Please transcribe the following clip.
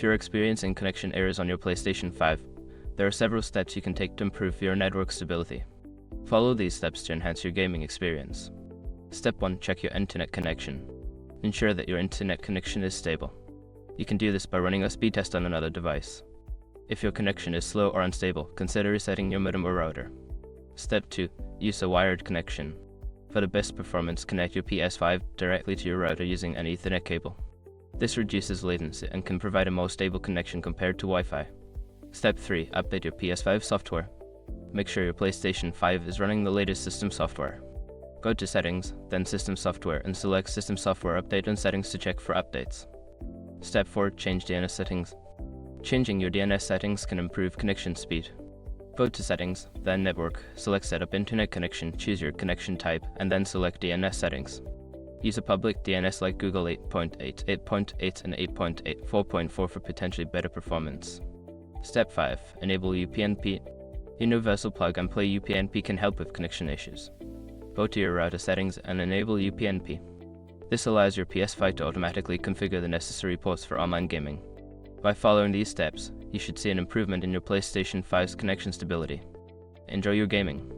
you're experiencing connection errors on your PlayStation 5, there are several steps you can take to improve your network stability. Follow these steps to enhance your gaming experience. Step 1. Check your internet connection. Ensure that your internet connection is stable. You can do this by running a speed test on another device. If your connection is slow or unstable, consider resetting your modem or router. Step 2. Use a wired connection. For the best performance, connect your PS5 directly to your router using an Ethernet cable. This reduces latency and can provide a more stable connection compared to Wi-Fi. Step 3. Update your PS5 software. Make sure your PlayStation 5 is running the latest system software. Go to Settings, then System Software, and select System Software Update and Settings to check for updates. Step 4. Change DNS settings. Changing your DNS settings can improve connection speed. Go to Settings, then Network, select Setup Internet Connection, choose your connection type, and then select DNS settings. Use a public DNS like Google 8.8, 8.8, and 8.8, 4.4 for potentially better performance. Step 5. Enable UPnP. Universal Plug and Play UPnP can help with connection issues. Go to your router settings and enable UPnP. This allows your PS5 to automatically configure the necessary ports for online gaming. By following these steps, you should see an improvement in your PlayStation 5's connection stability. Enjoy your gaming.